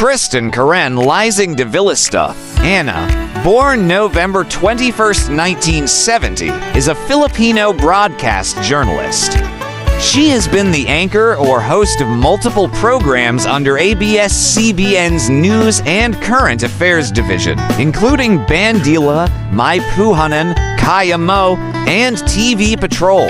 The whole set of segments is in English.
Kristen Karen Lysing Davila Anna, born November 21, 1970, is a Filipino broadcast journalist. She has been the anchor or host of multiple programs under ABS-CBN's News and Current Affairs division, including Davila, My Puhunan, Kaya Mo, and TV Patrol.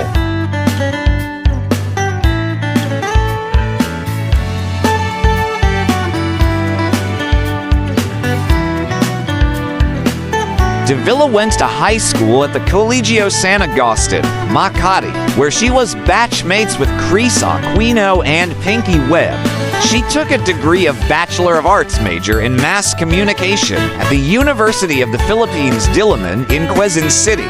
Davila went to high school at the Colegio San Agustin, Makati, where she was batchmates with Chris Aquino and Pinky Webb. She took a degree of Bachelor of Arts major in Mass Communication at the University of the Philippines Diliman in Quezon City.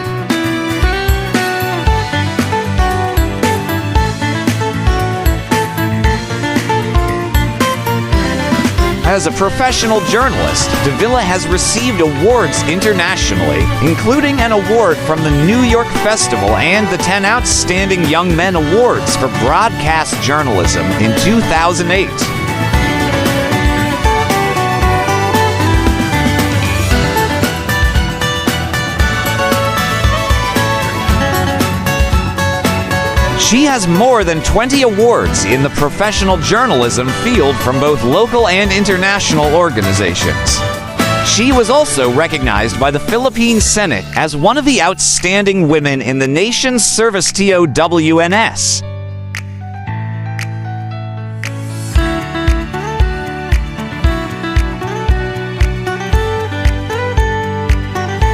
As a professional journalist, Davila has received awards internationally, including an award from the New York Festival and the 10 Outstanding Young Men Awards for Broadcast Journalism in 2008. She has more than 20 awards in the professional journalism field from both local and international organizations. She was also recognized by the Philippine Senate as one of the outstanding women in the nation's service TOWNS.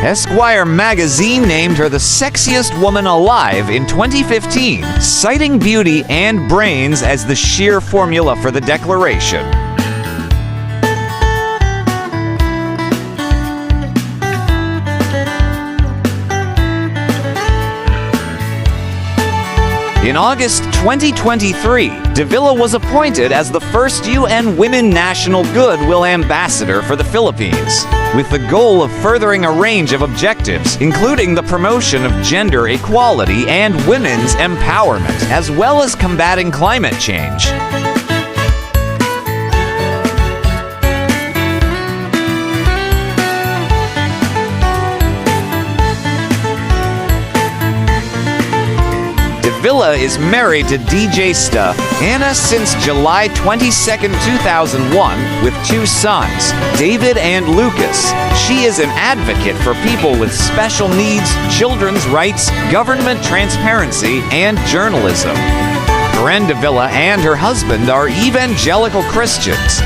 Esquire magazine named her the sexiest woman alive in 2015, citing beauty and brains as the sheer formula for the declaration. In August 2023, Davila was appointed as the first UN Women National Goodwill Ambassador for the Philippines, with the goal of furthering a range of objectives, including the promotion of gender equality and women's empowerment, as well as combating climate change. Davila is married to DJ Anna since July 22, 2001, with 2 sons, David and Lucas. She is an advocate for people with special needs, children's rights, government transparency, and journalism. Karen Davila and her husband are evangelical Christians.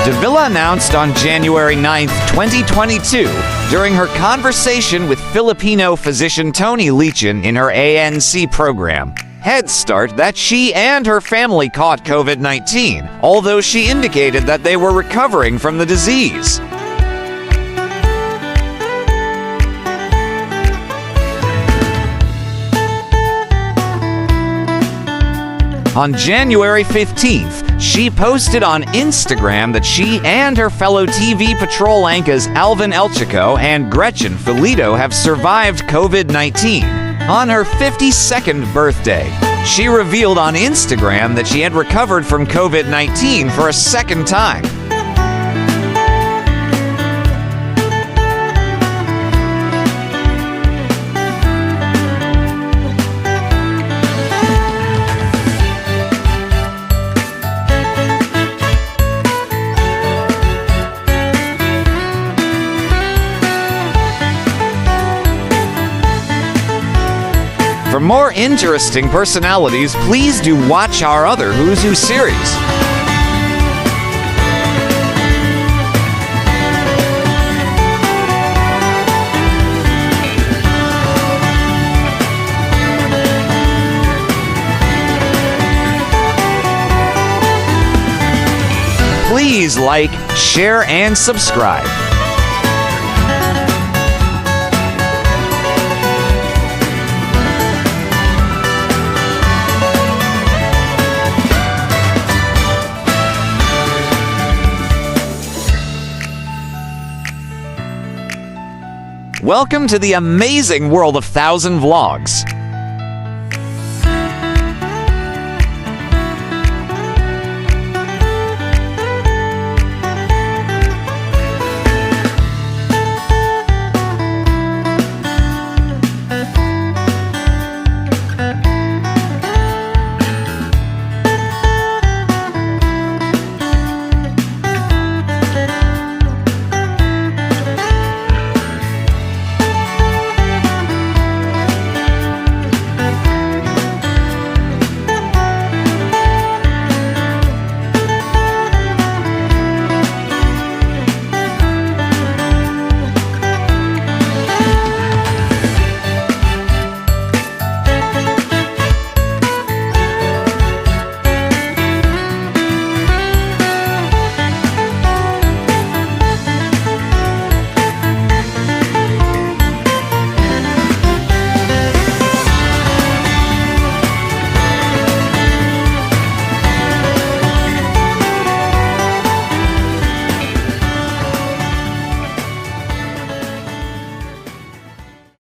Davila announced on January 9, 2022, during her conversation with Filipino physician Tony Lichin in her ANC program, Headstart, that she and her family caught COVID-19, although she indicated that they were recovering from the disease. On January 15th, she posted on Instagram that she and her fellow TV Patrol anchors Alvin Elchico and Gretchen Filipino have survived COVID-19 on her 52nd birthday. She revealed on Instagram that she had recovered from COVID-19 for a second time. For more interesting personalities, please do watch our other Who's Who series. Please like, share, and subscribe. Welcome to the amazing world of 1,000 Vlogs.